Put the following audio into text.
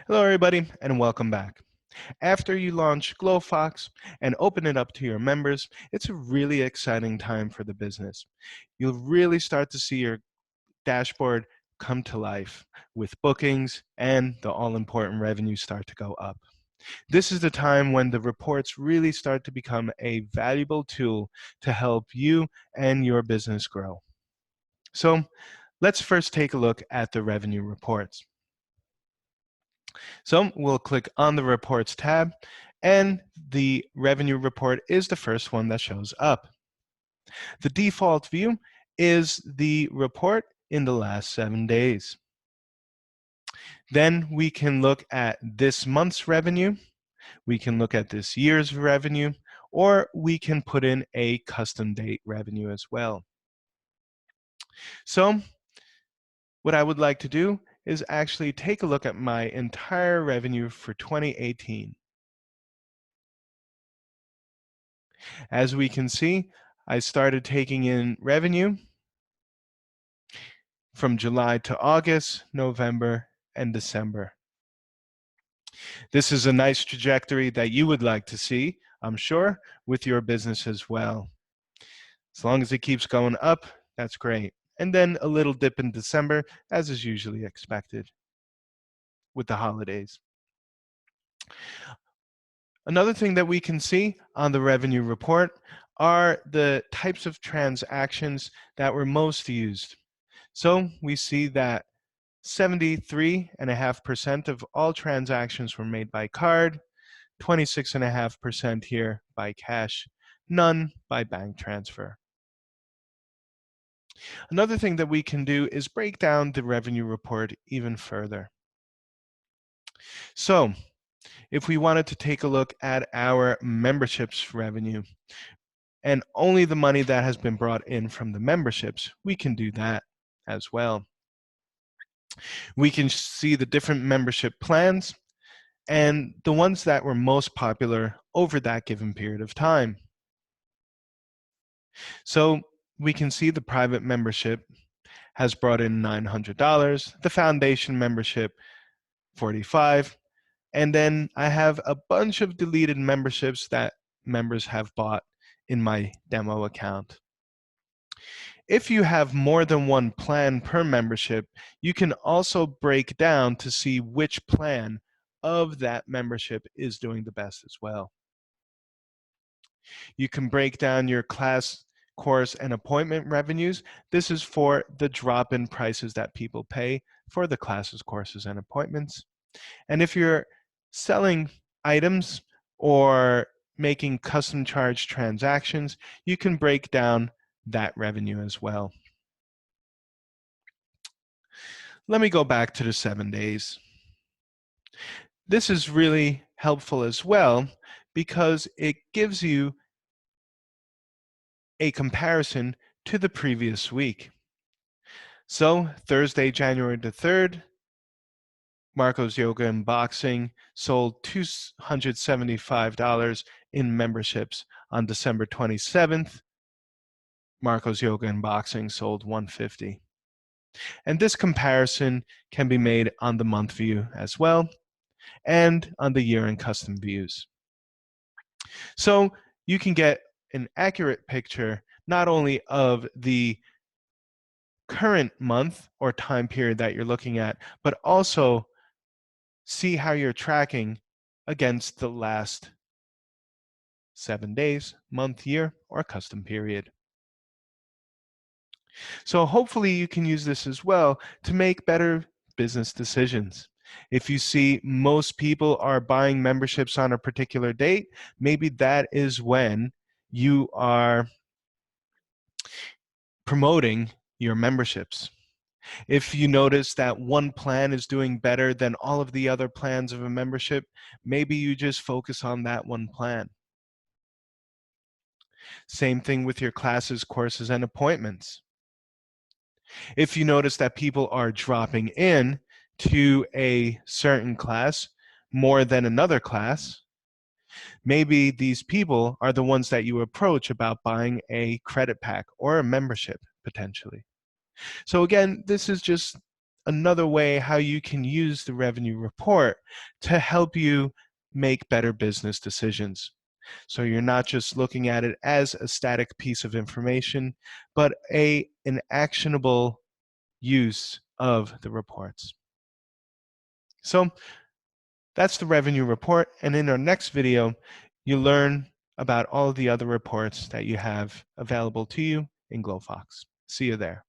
Hello, everybody, and welcome back. After you launch Glofox and open it up to your members, it's a really exciting time for the business. You'll really start to see your dashboard come to life with bookings and the all-important revenue start to go up. This is the time when the reports really start to become a valuable tool to help you and your business grow. So let's first take a look at the revenue reports. So we'll click on the Reports tab, and the revenue report is the first one that shows up. The default view is the report in the last 7 days. Then we can look at this month's revenue, we can look at this year's revenue, or we can put in a custom date revenue as well. So what I would like to do is actually take a look at my entire revenue for 2018. As we can see, I started taking in revenue from July to August, November, and December. This is a nice trajectory that you would like to see, I'm sure, with your business as well. As long as it keeps going up, that's great. And then a little dip in December, as is usually expected with the holidays. Another thing that we can see on the revenue report are the types of transactions that were most used. So we see that 73.5% of all transactions were made by card, 26.5% here by cash, none by bank transfer. Another thing that we can do is break down the revenue report even further. So if we wanted to take a look at our memberships revenue and only the money that has been brought in from the memberships, we can do that as well. We can see the different membership plans and the ones that were most popular over that given period of time. So we can see the private membership has brought in $900, the foundation membership $45, and then I have a bunch of deleted memberships that members have bought in my demo account. If you have more than one plan per membership, you can also break down to see which plan of that membership is doing the best as well. You can break down your class, course, and appointment revenues. This is for the drop-in prices that people pay for the classes, courses, and appointments. And if you're selling items or making custom charge transactions, you can break down that revenue as well. Let me go back to the 7 days. This is really helpful as well because it gives you a comparison to the previous week. So Thursday, January the 3rd, Marco's Yoga and Boxing sold $275 in memberships. On December 27th, Marco's Yoga and Boxing sold $150. And this comparison can be made on the month view as well and on the year and custom views. So you can get an accurate picture not only of the current month or time period that you're looking at, but also see how you're tracking against the last 7 days, month, year, or custom period. So hopefully you can use this as well to make better business decisions. If you see most people are buying memberships on a particular date, maybe that is when you are promoting your memberships. If you notice that one plan is doing better than all of the other plans of a membership, maybe you just focus on that one plan. Same thing with your classes, courses, and appointments. If you notice that people are dropping in to a certain class more than another class, maybe these people are the ones that you approach about buying a credit pack or a membership potentially. So again, this is just another way how you can use the revenue report to help you make better business decisions. So you're not just looking at it as a static piece of information, but an actionable use of the reports. So that's the revenue report, and in our next video, you'll learn about all the other reports that you have available to you in Glofox. See you there.